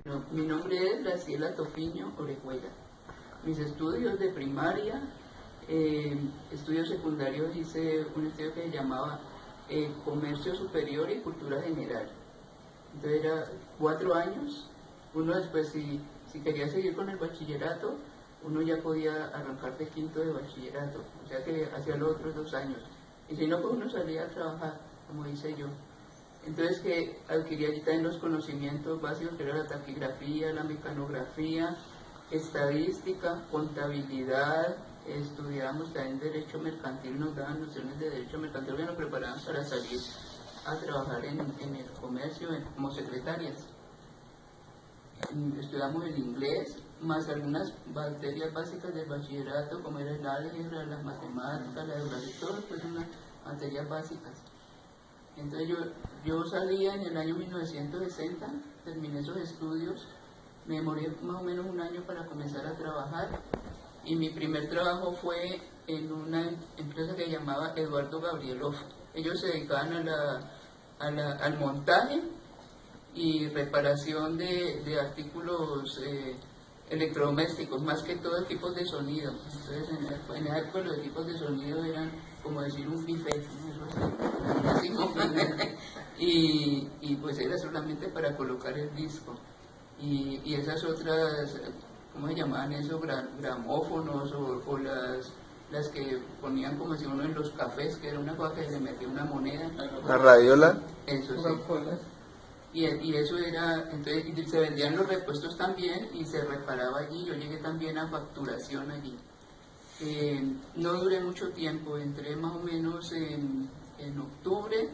No, mi nombre es Graciela Tofiño Orejuela. Mis estudios de primaria, estudios secundarios, hice un estudio que se llamaba Comercio Superior y Cultura General. Entonces era 4 años. Uno después, si quería seguir con el bachillerato, uno ya podía arrancar de quinto de bachillerato, o sea que hacía los otros 2 años. Y si no, pues uno salía a trabajar, como hice yo. Entonces que adquirí allí también los conocimientos básicos, que era la taquigrafía, la mecanografía, estadística, contabilidad, estudiábamos también derecho mercantil, nos daban nociones de derecho mercantil que nos preparaban para salir a trabajar en el comercio como secretarias. Estudiamos el inglés, más algunas materias básicas del bachillerato, como era el álgebra, las matemáticas, la geografía, todo pues unas materias básicas. Entonces yo salía en el año 1960, terminé esos estudios, me demoré más o menos un año para comenzar a trabajar, y mi primer trabajo fue en una empresa que se llamaba Eduardo Gabrielov. Ellos se dedicaban al montaje y reparación de artículos electrodomésticos, más que todo equipos de sonido. Entonces en esa época los equipos de sonido eran como decir un buffet, ¿no? Así y pues era solamente para colocar el disco. Y esas otras, ¿cómo se llamaban eso? Gramófonos o las que ponían como si uno en los cafés, que era una cosa que se metía una moneda. ¿La radiola? Eso sí. Y eso era, entonces y se vendían los repuestos también y se reparaba allí. Yo llegué también a facturación allí. No duré mucho tiempo, entré más o menos en octubre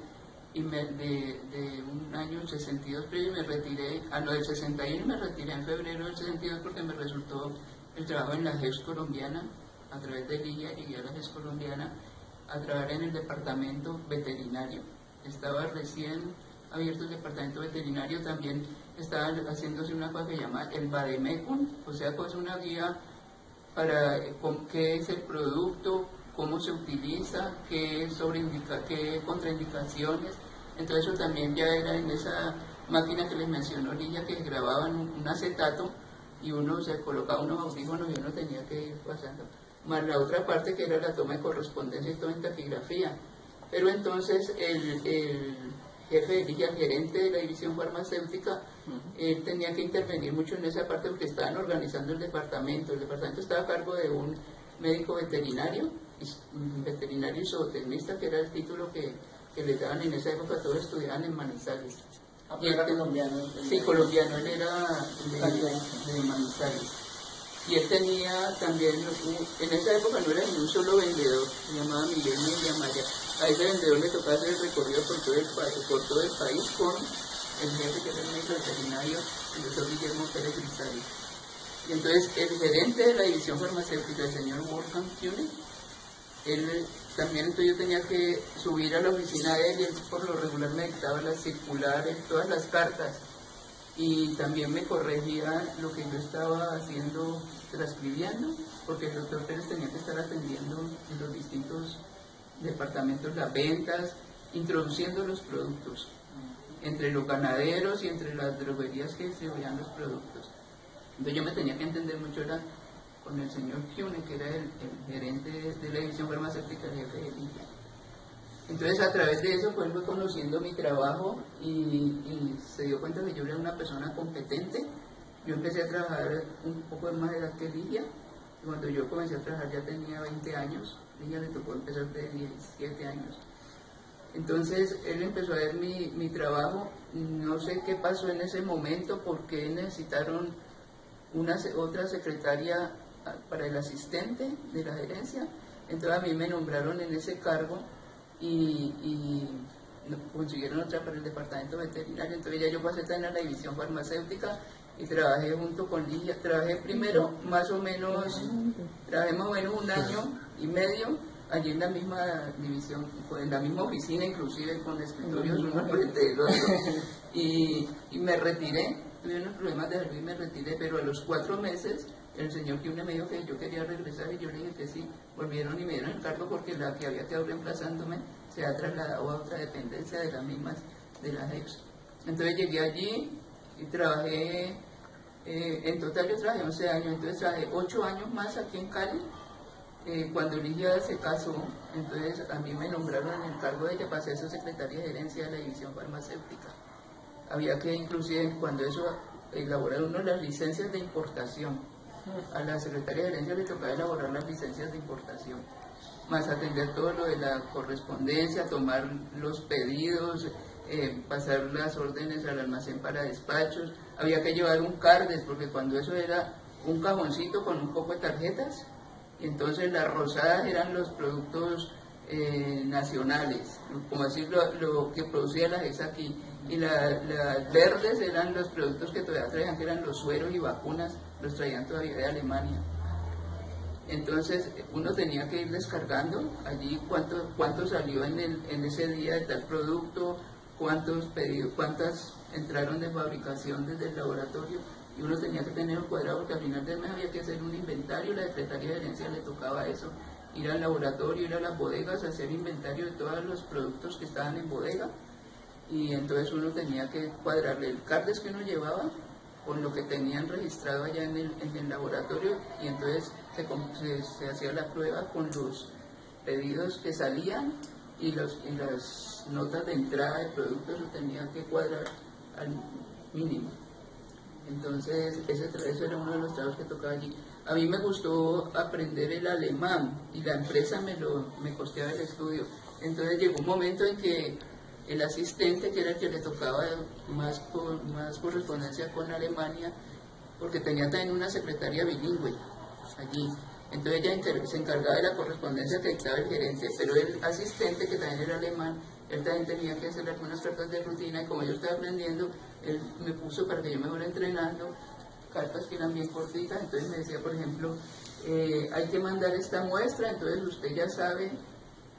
y de un año 62, pero y me retiré, a lo del 61 me retiré en febrero del 62 porque me resultó el trabajo en la GES colombiana, a través de Ligia llegué a la GES colombiana a trabajar en el departamento veterinario. Estaba recién abierto el departamento veterinario, también estaba haciéndose una cosa que se llama el Vademecum, o sea, pues una guía para qué es el producto, cómo se utiliza, qué contraindicaciones. Entonces eso también ya era en esa máquina que les mencionó Ligia, que grababan un acetato y uno se colocaba unos audífonos y uno tenía que ir pasando. Más la otra parte que era la toma de correspondencia y todo en taquigrafía. Pero entonces el jefe de Ligia, el gerente de la división farmacéutica, él tenía que intervenir mucho en esa parte porque estaban organizando el departamento. El departamento estaba a cargo de un médico veterinario y zootecnista, que era el título que les daban en esa época, todos estudiaban en Manizales. Y era colombiano. Sí, colombiano, él era de Manizales. Y él tenía también, en esa época no era ni un solo vendedor, se llamaba Miguel Mediamaya. A ese vendedor le tocaba hacer el recorrido por todo el país con el jefe, que era el médico veterinario, el doctor Guillermo Pérez Grisales. Y entonces el gerente de la división farmacéutica, el señor Wolfgang Kühne, él también, entonces yo tenía que subir a la oficina de él y él por lo regular me dictaba las circulares, todas las cartas, y también me corregía lo que yo estaba haciendo, transcribiendo, porque el doctor Pérez tenía que estar atendiendo en los distintos departamentos las ventas, introduciendo los productos entre los ganaderos y entre las droguerías que distribuían los productos. Entonces yo me tenía que entender mucho con el señor Kühne, que era el gerente de la división farmacéutica, el jefe de Ligia. Entonces a través de eso pues él fue conociendo mi trabajo y se dio cuenta que yo era una persona competente. Yo empecé a trabajar un poco más de edad que Ligia, y cuando yo comencé a trabajar ya tenía 20 años, Ligia le tocó empezar de 17 años. Entonces él empezó a ver mi trabajo, no sé qué pasó en ese momento, porque necesitaron otra secretaria para el asistente de la gerencia. Entonces a mí me nombraron en ese cargo y consiguieron otra para el departamento veterinario. Entonces ya yo pasé también a la división farmacéutica y trabajé junto con Ligia. Trabajé primero más o menos un año y medio allí en la misma división, en la misma oficina, inclusive con escritorios uno frente del otro, y me retiré. Tuve unos problemas de salud y me retiré, pero a los 4 meses el señor Kühne me dijo que yo quería regresar y yo le dije que sí. Volvieron y me dieron el cargo porque la que había quedado reemplazándome se ha trasladado a otra dependencia de las mismas, de la GEX. Entonces llegué allí y trabajé En total yo trabajé 11 años, entonces trabajé 8 años más aquí en Cali. Cuando Ligia se casó, entonces a mí me nombraron en el cargo de ella para ser su secretaria de gerencia de la división farmacéutica. Había que inclusive cuando eso elaborar uno las licencias de importación. A la secretaria de gerencia le tocaba elaborar las licencias de importación, más atender todo lo de la correspondencia, tomar los pedidos, pasar las órdenes al almacén para despachos. Había que llevar un cardes, porque cuando eso era un cajoncito con un poco de tarjetas, y entonces las rosadas eran los productos nacionales, como decir lo que producía la GES aquí, y las verdes eran los productos que todavía traían, que eran los sueros y vacunas, los traían todavía de Alemania. Entonces uno tenía que ir descargando allí cuánto salió en ese día de tal producto, cuántos pedidos, cuántas entraron de fabricación desde el laboratorio, y uno tenía que tener un cuadrado porque al final del mes había que hacer un inventario. La Secretaría de Gerencia le tocaba eso, ir al laboratorio, ir a las bodegas, hacer inventario de todos los productos que estaban en bodega, y entonces uno tenía que cuadrarle el cardes que uno llevaba con lo que tenían registrado allá en el laboratorio, y entonces se hacía la prueba con los pedidos que salían y las notas de entrada de productos, lo tenían que cuadrar al mínimo. Entonces eso era uno de los trabajos que tocaba allí. A mí me gustó aprender el alemán y la empresa me costeaba el estudio. Entonces llegó un momento en que el asistente, que era el que le tocaba más correspondencia con Alemania, porque tenía también una secretaria bilingüe allí, entonces ella se encargaba de la correspondencia que dictaba el gerente, pero el asistente, que también era alemán, él también tenía que hacer algunas cartas de rutina, y como yo estaba aprendiendo, él me puso para que yo me fuera entrenando cartas que eran bien cortitas. Entonces me decía, por ejemplo, hay que mandar esta muestra, entonces usted ya sabe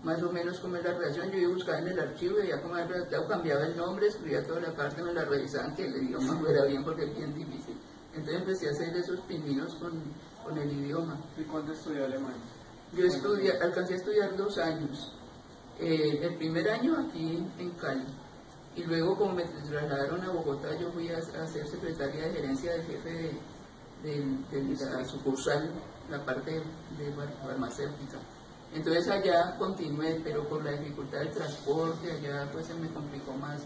más o menos cómo es la redacción. Yo iba a buscar en el archivo y ya como había redactado, cambiaba el nombre, escribía toda la carta, me la revisaban que el idioma fuera bien porque es bien difícil. Entonces empecé a hacer esos pininos con el idioma. ¿Y cuándo estudió alemán? Yo alcancé a estudiar 2 años. El primer año aquí en Cali, y luego como me trasladaron a Bogotá, yo fui a ser secretaria de gerencia del jefe de la sucursal, la parte de farmacéutica. Entonces allá continué, pero por la dificultad del transporte, allá pues se me complicó más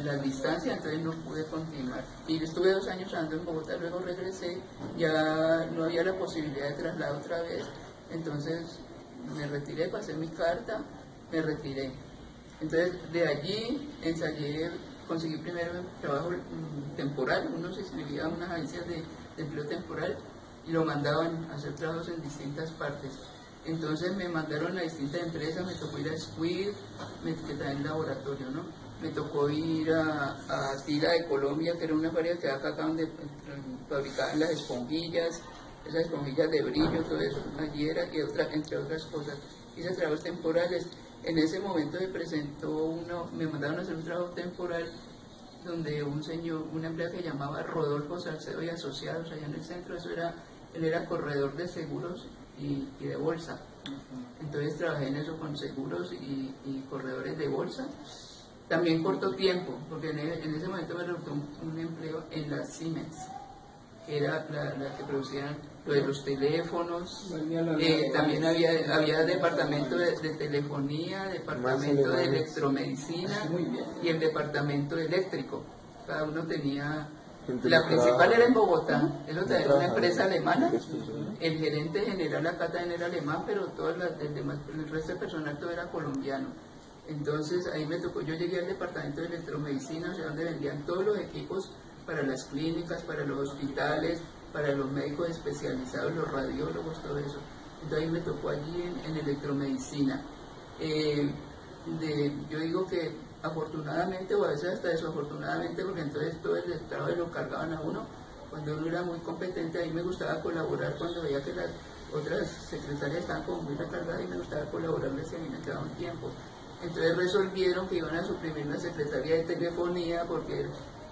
la distancia, entonces no pude continuar. Y estuve 2 años andando en Bogotá, luego regresé, ya no había la posibilidad de traslado otra vez, entonces me retiré, pasé mi carta, me retiré. Entonces de allí ensayé, conseguí primero un trabajo temporal, uno se inscribía a unas agencias de empleo temporal y lo mandaban a hacer trabajos en distintas partes. Entonces me mandaron a distintas empresas, me tocó ir a Squid, que está en laboratorio, ¿no? Me tocó ir a Tira de Colombia, que era una fábrica que acá donde fabricaban las esponjillas, esas esponjillas de brillo, todo eso, allí era, y entre otras cosas. Hice trabajos temporales. En ese momento me mandaron a hacer un trabajo temporal donde un señor, una empresa que llamaba Rodolfo Salcedo y Asociados, allá en el centro, él era corredor de seguros y de bolsa. Entonces trabajé en eso con seguros y corredores de bolsa. También corto tiempo, porque en ese momento me resultó un empleo en la Siemens, que era la que producía lo de los teléfonos. También había departamento de telefonía, departamento de electromedicina y el departamento eléctrico. Cada uno tenía. La principal era en Bogotá, eso era una empresa alemana. El gerente general acá también era alemán, pero el resto del personal todo era colombiano. Entonces ahí me tocó, yo llegué al departamento de electromedicina, o sea, donde vendían todos los equipos para las clínicas, para los hospitales, para los médicos especializados, los radiólogos, todo eso. Entonces ahí me tocó allí en electromedicina. Yo digo que afortunadamente, o a veces hasta desafortunadamente, porque entonces todo el trabajo lo cargaban a uno. Cuando uno era muy competente, ahí me gustaba colaborar cuando veía que las otras secretarias estaban como muy recargadas, y me gustaba colaborarles y a mí me quedaba un tiempo. Entonces resolvieron que iban a suprimir la secretaría de telefonía porque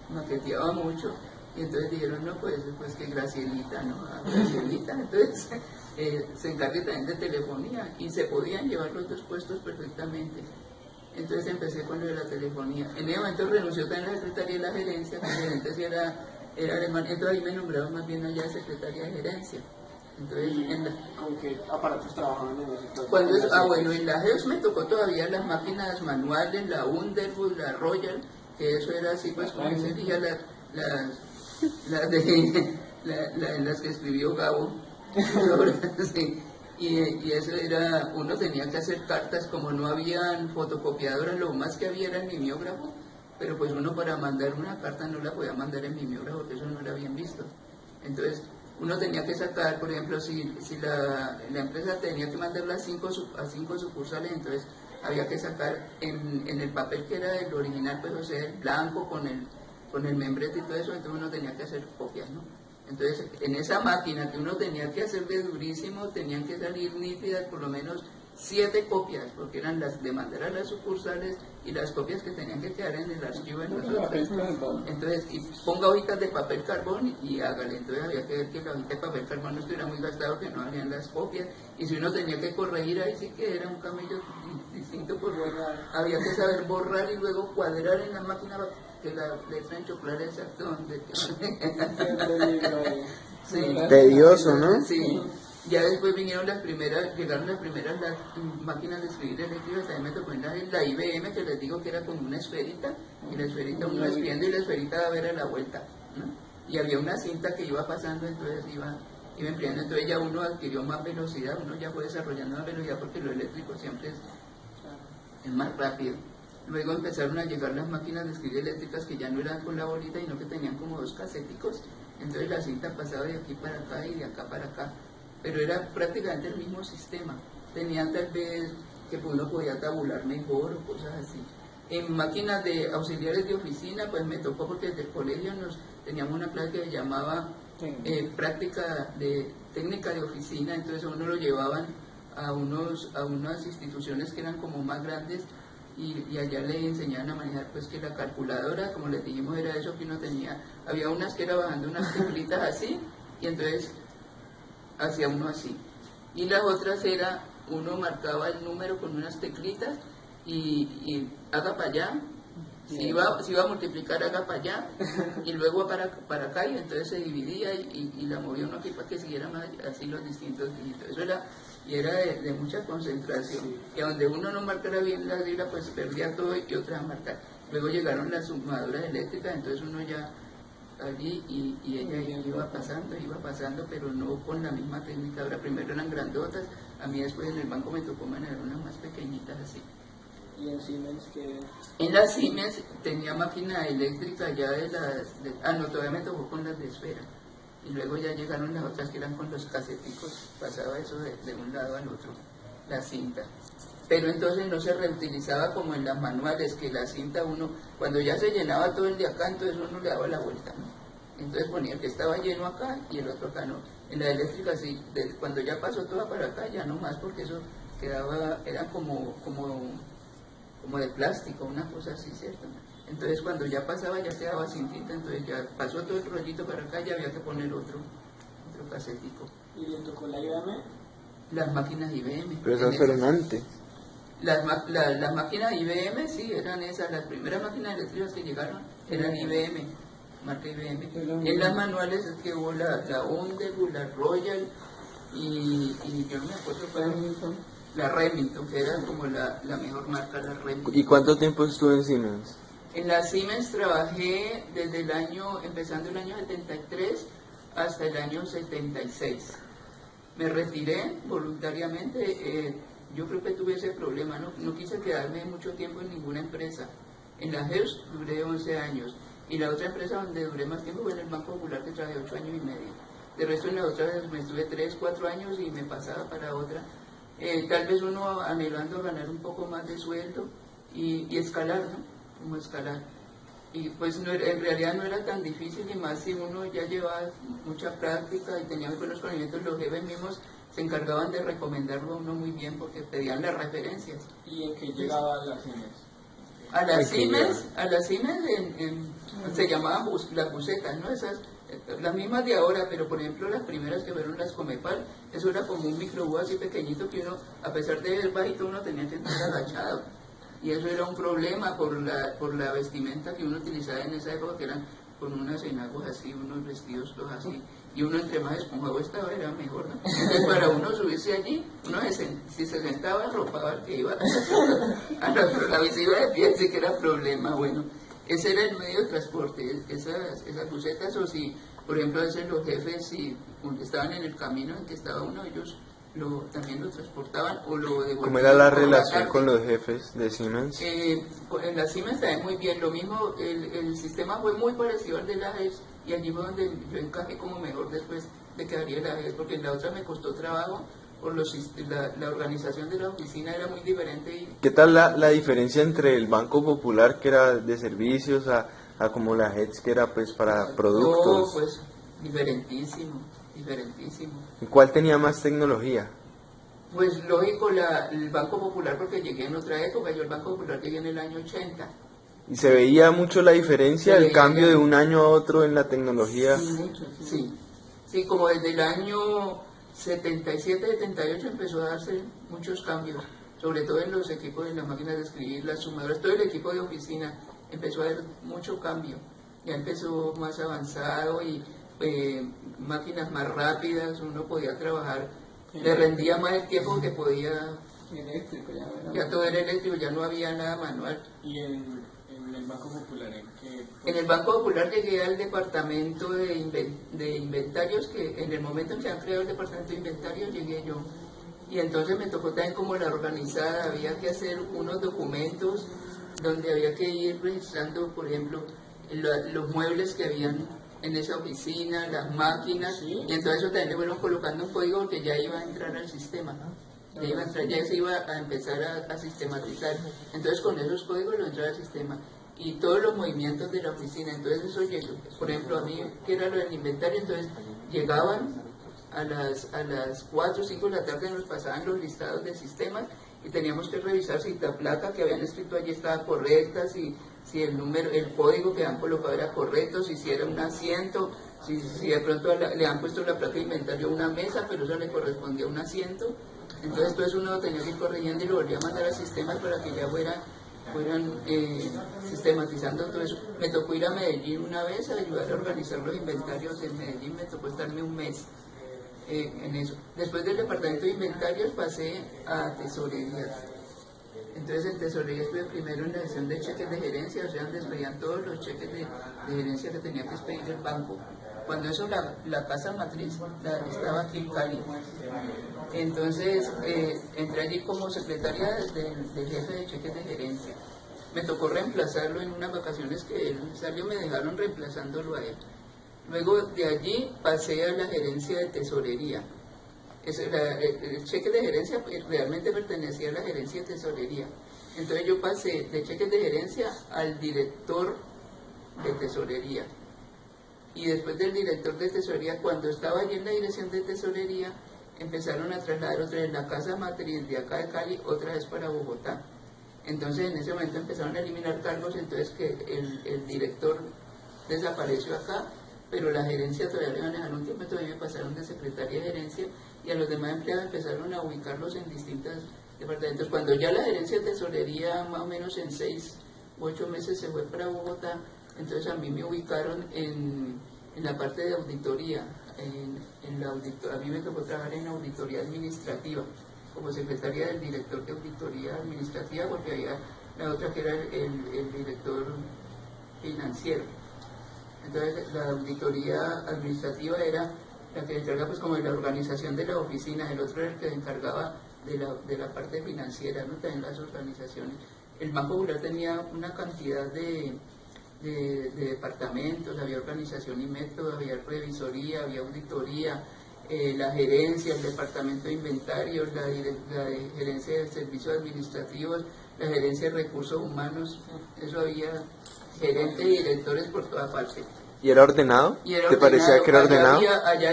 maqueteaba mucho, y entonces dijeron, no, pues que Gracielita, ¿no? Gracielita, entonces se encargue también de telefonía, y se podían llevar los 2 puestos perfectamente. Entonces empecé con lo de la telefonía. En ese momento renunció también la secretaría de la gerencia, que el gerente sí era era alemán, entonces ahí me nombraron más bien allá secretaria de gerencia. Entonces, ¿Con qué aparatos trabajaban en ese entonces? Bueno, en la Heus me tocó todavía las máquinas manuales, la Underwood, la Royal, que eso era así, pues como se diría, las que escribió Gabo. Sí. Y eso era, uno tenía que hacer cartas, como no habían fotocopiadoras, lo más que había era el mimeógrafo, pero pues uno para mandar una carta no la podía mandar en mimeógrafo, porque eso no era bien visto. Entonces, uno tenía que sacar, por ejemplo, si la empresa tenía que mandarla a cinco sucursales, entonces había que sacar en el papel que era el original, pues o sea, el blanco con el membrete y todo eso, entonces uno tenía que hacer copias, ¿no? Entonces, en esa máquina que uno tenía que hacer de durísimo, tenían que salir nítidas por lo menos 7 copias, porque eran las de mandar a las sucursales y las copias que tenían que quedar en el archivo de nosotros. Entonces, y ponga hojitas de papel carbón y hágale. Entonces había que ver que la hojita de papel carbón no estuviera muy gastado, que no harían las copias. Y si uno tenía que corregir, ahí sí que era un camello distinto, porque había que saber borrar y luego cuadrar en la máquina que la letra enchoclara exacto donde sí. Tedioso, ¿no? Sí. Ya después llegaron las primeras las máquinas de escribir eléctricas, también me tocó en la IBM, que les digo que era como una esferita, y la esferita uno iba escribiendo y la esferita daba a ver a la vuelta, ¿no? Y había una cinta que iba pasando, entonces iba empleando, entonces ya uno adquirió más velocidad, uno ya fue desarrollando más velocidad porque lo eléctrico siempre es más rápido. Luego empezaron a llegar las máquinas de escribir eléctricas que ya no eran con la bolita, sino que tenían como 2 caseticos, entonces la cinta pasaba de aquí para acá y de acá para acá, pero era prácticamente el mismo sistema. Tenía tal vez que uno podía tabular mejor o cosas así. En máquinas de auxiliares de oficina, pues me tocó porque desde el colegio teníamos una clase que se llamaba práctica de técnica de oficina, entonces uno lo llevaban a unas instituciones que eran como más grandes y allá le enseñaban a manejar, pues que la calculadora, como les dijimos, era eso que uno tenía. Había unas que era bajando unas teclitas así y entonces hacía uno así, y las otras era, uno marcaba el número con unas teclitas y haga para allá, si iba a multiplicar haga para allá, y luego para acá, y entonces se dividía y la movía uno aquí para que siguiera más así los distintos dígitos. Eso era de mucha concentración, y a donde uno no marcara bien la regla, pues perdía todo y otra a marcar. Luego llegaron las sumadoras eléctricas, entonces uno ya allí y ella iba pasando, pero no con la misma técnica. Ahora primero eran grandotas, a mí después en el banco me tocó manejar unas más pequeñitas así. ¿Y en Siemens qué? En la Siemens tenía máquina eléctrica ya no, todavía me tocó con las de esfera. Y luego ya llegaron las otras que eran con los caseticos, pasaba eso de un lado al otro, la cinta. Pero entonces no se reutilizaba como en las manuales, que la cinta uno, cuando ya se llenaba todo el de acá, entonces uno le daba la vuelta, ¿no? Entonces ponía el que estaba lleno acá y el otro acá no. En la eléctrica sí, cuando ya pasó toda para acá, ya no más, porque eso quedaba, era como de plástico, una cosa así, ¿cierto? Entonces cuando ya pasaba ya quedaba sin tinta, entonces ya pasó todo el rollito para acá, ya había que poner otro casetico. ¿Y le tocó la IBM? Las máquinas IBM. Pero esas fueron antes. Las máquinas IBM, sí, eran esas, las primeras máquinas eléctricas que llegaron eran IBM, marca IBM. En las manuales es que hubo la Underwood, la Royal y yo no me acuerdo la Remington, que era como la mejor marca, la Remington. ¿Y cuánto tiempo estuvo en Siemens? En la Siemens trabajé desde empezando el año 73 hasta el año 76. Me retiré voluntariamente. Yo creo que tuve ese problema, no quise quedarme mucho tiempo en ninguna empresa. En la Heus duré 11 años y la otra empresa donde duré más tiempo fue en el Banco Popular, que trabajé 8 años y medio. De resto en la otra me estuve 3, 4 años y me pasaba para otra. Tal vez uno anhelando ganar un poco más de sueldo y escalar, ¿no? Como escalar. Y pues en realidad no era tan difícil, y más si uno ya llevaba mucha práctica y tenía buenos conocimientos, los jefes mismos se encargaban de recomendarlo a uno muy bien porque pedían las referencias. ¿Y en qué llegaba la Siemens? A la Siemens se llamaban las bucetas, ¿no? Esas, las mismas de ahora, pero por ejemplo las primeras que fueron las Comepal, eso era como un microbús así pequeñito que uno, a pesar de ver bajito, uno tenía que estar agachado. Y eso era un problema por la vestimenta que uno utilizaba en esa época, que eran con unas enagos así, unos vestidos todos así, y uno entre más esponjado estaba era mejor, ¿no? Entonces para uno subirse allí, uno si se sentaba arropaba al que iba a otro lado y se iba de pie, así que era problema. Bueno, ese era el medio de transporte, esas busetas, o si, por ejemplo, a veces los jefes, si estaban en el camino en que estaba uno, ellos también lo transportaban o lo devolvían. ¿Cómo era la por relación tarde. con los jefes de Siemens? En la Siemens también muy bien, lo mismo, el sistema fue muy parecido al de la JES y allí fue donde yo encajé como mejor después de que haría la JES, porque en la otra me costó trabajo, por la organización de la oficina era muy diferente. ¿Qué tal la diferencia entre el Banco Popular, que era de servicios, a como la JETS, que era pues para productos? Pues diferentísimo, diferentísimo. ¿Y cuál tenía más tecnología? Pues lógico, el Banco Popular, porque llegué en otra época, yo el Banco Popular llegué en el año 80. ¿Y se veía mucho la diferencia, Se el veía cambio de ya. un año a otro en la tecnología? Sí, como desde el año 77, 78 empezó a darse muchos cambios, sobre todo en los equipos de las máquinas de escribir, las sumadoras, todo el equipo de oficina empezó a haber mucho cambio, ya empezó más avanzado y máquinas más rápidas, uno podía trabajar, le rendía más el tiempo que podía, Eléctrico, ya todo era eléctrico, ya no había nada manual. ¿Y en el Banco Popular en qué? En el Banco Popular llegué al departamento de inventarios, que en el momento en que han creado el departamento de inventarios llegué yo. Y entonces me tocó también como la organizada, había que hacer unos documentos donde había que ir registrando, por ejemplo, los muebles que habían en esa oficina, las máquinas, Sí. y entonces eso también le fueron colocando un código porque ya iba a entrar al sistema, ¿no? Ya se iba a empezar a sistematizar. Entonces con esos códigos lo entraba al sistema. Y todos los movimientos de la oficina, entonces eso llegó, por ejemplo, a mí, que era lo del inventario, entonces llegaban a las 4 o 5 de la tarde, nos pasaban los listados de sistemas y teníamos que revisar si la placa que habían escrito allí estaba correcta, si el código que habían colocado era correcto, si era un asiento, si de pronto le han puesto la placa de inventario a una mesa, pero eso le correspondía a un asiento. Entonces todo eso uno tenía que ir corrigiendo y lo volvía a mandar al sistema para que ya fueran sistematizando todo eso. Me tocó ir a Medellín una vez a ayudar a organizar los inventarios en Medellín, me tocó estarme un mes en eso. Después del departamento de inventarios pasé a tesorería. Entonces en tesorería estuve primero en la sesión de cheques de gerencia, o sea, donde expedían todos los cheques de gerencia que tenía que expedir el banco. Cuando eso la casa matriz estaba aquí en Cali. Entonces entré allí como secretaria del jefe de cheques de gerencia. Me tocó reemplazarlo en unas vacaciones que él salió, me dejaron reemplazándolo a él. Luego de allí pasé a la gerencia de tesorería. El cheque de gerencia realmente pertenecía a la gerencia de tesorería. Entonces yo pasé de cheques de gerencia al director de tesorería. Y después del director de tesorería, cuando estaba allí en la dirección de tesorería, empezaron a trasladar otra vez la casa matriz de acá de Cali, otra vez para Bogotá. Entonces en ese momento empezaron a eliminar cargos, entonces que el director desapareció acá, pero la gerencia todavía le manejaron un tiempo, todavía me pasaron de secretaria de gerencia y a los demás empleados empezaron a ubicarlos en distintos departamentos. Cuando ya la gerencia de tesorería más o menos en 6 u 8 meses se fue para Bogotá, entonces a mí me ubicaron en la parte de auditoría, a mí me tocó trabajar en auditoría administrativa, como secretaria del director de auditoría administrativa, porque había la otra que era el director financiero. Entonces la auditoría administrativa era la que encargaba pues como de la organización de la oficina, el otro era el que se encargaba de la parte financiera, ¿no? También las organizaciones. El Banco Popular tenía una cantidad de departamentos, había organización y método, había revisoría, había auditoría, la gerencia, el departamento de inventarios, la gerencia de servicios administrativos, la gerencia de recursos humanos, eso había gerentes y directores por toda parte. ¿Y era ordenado? ¿Te parecía que era ordenado? Allá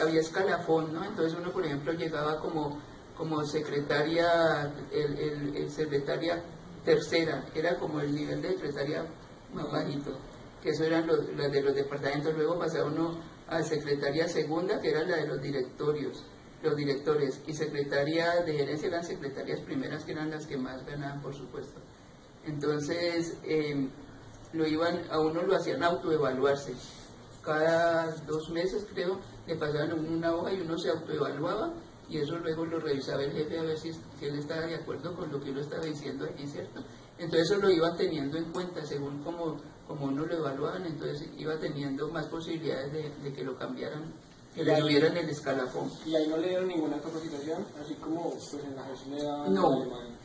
había escalafón, ¿no? Entonces uno, por ejemplo, llegaba como secretaria, el secretaria tercera, era como el nivel de secretaria más bajito, que eso eran los de los departamentos. Luego pasaba uno a secretaria segunda, que era la de los directores, y secretaria de gerencia eran secretarias primeras, que eran las que más ganaban, por supuesto. Entonces, a uno lo hacían autoevaluarse. Cada 2 meses creo, le pasaban una hoja y uno se autoevaluaba y eso luego lo revisaba el jefe a ver si él estaba de acuerdo con lo que uno estaba diciendo aquí, ¿cierto? Entonces eso lo iban teniendo en cuenta según como uno lo evaluaban, entonces iba teniendo más posibilidades de que lo cambiaran, que le subieran el escalafón. ¿Y ahí no le dieron ninguna capacitación? Así como pues en la gestión le daban No. alemán,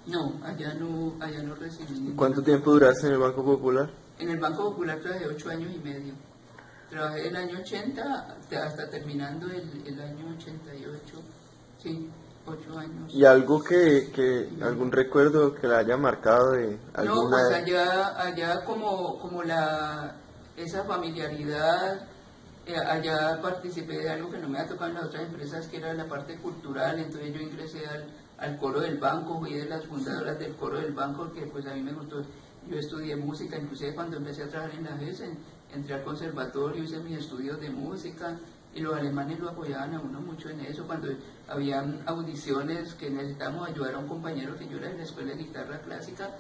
No, allá no recibí ninguna. ¿Cuánto tiempo duraste en el Banco Popular? En el Banco Popular trabajé 8 años y medio. Trabajé del año 80 hasta terminando el año 88. Sí, 8 años. ¿Y algo algún recuerdo que la haya marcado de alguna... No, pues allá como esa familiaridad, allá participé de algo que no me ha tocado en las otras empresas, que era la parte cultural, entonces yo ingresé al coro del banco, fui de las fundadoras del coro del banco, que pues a mí me gustó. Yo estudié música, inclusive cuando empecé a trabajar en la GES, entré al conservatorio, hice mis estudios de música, y los alemanes lo apoyaban a uno mucho en eso. Cuando habían audiciones que necesitábamos ayudar a un compañero que yo era de la escuela de guitarra clásica,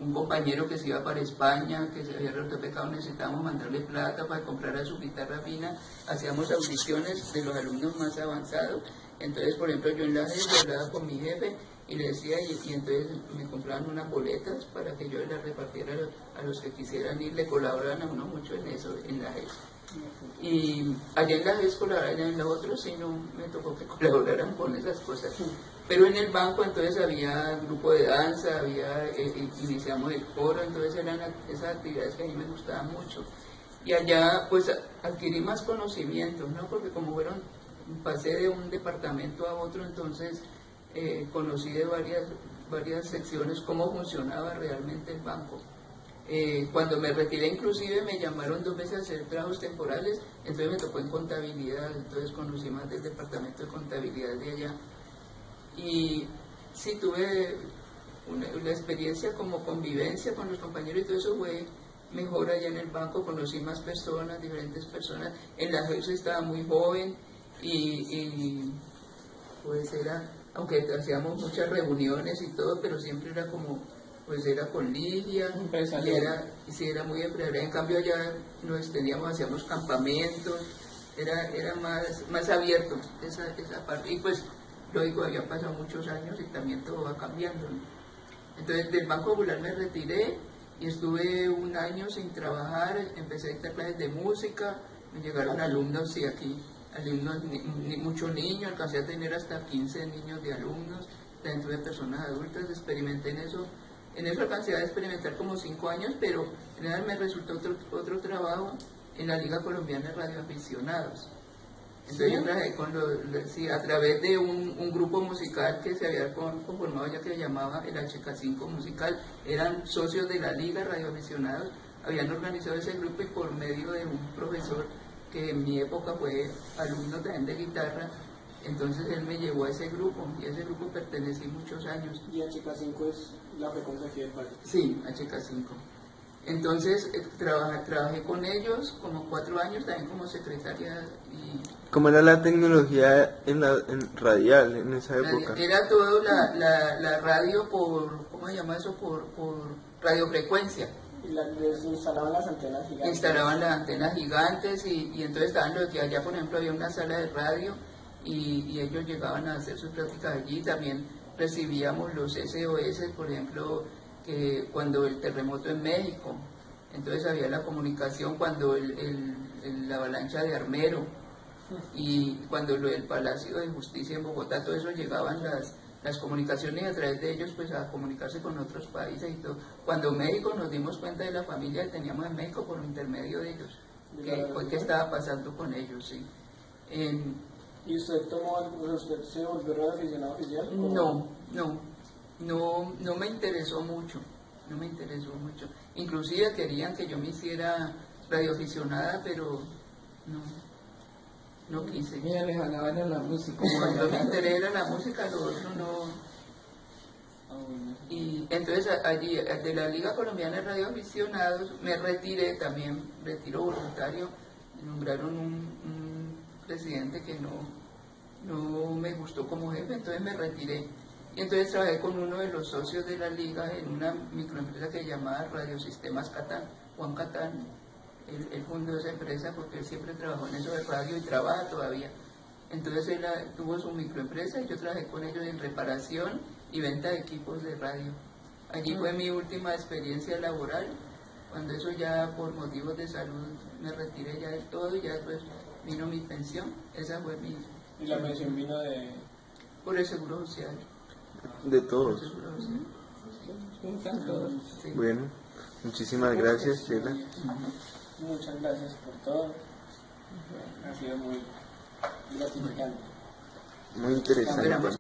un compañero que se iba para España, que se había roto pecado, necesitábamos mandarle plata para comprar a su guitarra fina, hacíamos audiciones de los alumnos más avanzados. Entonces, por ejemplo, yo en la GES hablaba con mi jefe y le decía, y entonces me compraban unas boletas para que yo las repartiera a los que quisieran ir, le colaboraban a uno mucho en eso, en la GES. Y allá en la GES colaboraban, en los otros sí no me tocó que colaboraran con esas cosas. Pero en el banco entonces había grupo de danza, iniciamos el coro, entonces eran esas actividades que a mí me gustaban mucho. Y allá pues adquirí más conocimientos, ¿no? Porque como pasé de un departamento a otro, entonces conocí de varias secciones cómo funcionaba realmente el banco. Cuando me retiré inclusive me llamaron 2 veces a hacer trabajos temporales, entonces me tocó en contabilidad, entonces conocí más del departamento de contabilidad de allá. Y sí tuve una experiencia como convivencia con los compañeros y todo eso fue mejor allá en el banco, conocí más personas, diferentes personas. En la GES estaba muy joven y pues aunque hacíamos muchas reuniones y todo, pero siempre era como, pues era con Lidia, y era muy empresarial. En cambio allá nos extendíamos, hacíamos campamentos, era más abierto esa parte. Y pues lógico, habían pasado muchos años y también todo va cambiando, ¿no? Entonces del Banco Popular me retiré y estuve 1 año sin trabajar, empecé a dictar clases de música, me llegaron alumnos, sí, aquí, muchos niños, alcancé a tener hasta 15 niños de alumnos, dentro de personas adultas, experimenté en eso alcancé a experimentar como 5 años, pero en realidad me resultó otro trabajo en la Liga Colombiana de Radioaficionados. Entonces yo trabajé a través de un grupo musical que se había conformado ya, que se llamaba el HK5 Musical. Eran socios de la Liga Radioaficionados, habían organizado ese grupo y por medio de un profesor que en mi época fue alumno también de guitarra, entonces él me llevó a ese grupo y a ese grupo pertenecí muchos años. ¿Y HK5 es la frecuencia aquí del país? Sí, HK5. Entonces trabajé con ellos como 4 años, también como secretaria. ¿Cómo era la tecnología en radial en esa época? Era todo la radio ¿cómo se llama eso? Por radiofrecuencia. ¿Y les instalaban las antenas gigantes? Instalaban las antenas gigantes y entonces estaban los que allá, por ejemplo, había una sala de radio y ellos llegaban a hacer sus prácticas allí. También recibíamos los SOS, por ejemplo, que cuando el terremoto en México, entonces había la comunicación cuando la avalancha de Armero y cuando el Palacio de Justicia en Bogotá, todo eso llegaban las comunicaciones y a través de ellos pues a comunicarse con otros países y todo. Cuando México nos dimos cuenta de la familia que teníamos en México por intermedio de ellos, qué estaba pasando con ellos, sí. ¿Y usted usted se volvió radioaficionado oficial? No me interesó mucho, Inclusive querían que yo me hiciera radioaficionada, pero no quise. Mira, le jalaban a la música. Cuando me enteré era la música, lo otro no. Y entonces allí, de la Liga Colombiana de Radioaficionados, me retiré también, retiro voluntario, nombraron un presidente que no me gustó como jefe, entonces me retiré. Y entonces trabajé con uno de los socios de la liga en una microempresa que se llamaba Radiosistemas Catán, Juan Catán. Él fundó esa empresa porque él siempre trabajó en eso de radio y trabaja todavía. Entonces él tuvo su microempresa y yo trabajé con ellos en reparación y venta de equipos de radio. Allí fue mi última experiencia laboral, cuando eso ya por motivos de salud me retiré ya del todo y ya después vino mi pensión. Esa fue mi... ¿Y la pensión vino de...? Por el Seguro Social. De todos. Por el Seguro Social. Todos. Sí. Bueno, muchísimas gracias, Sheila. Muchas gracias por todo. Ha sido muy gratificante. Muy interesante.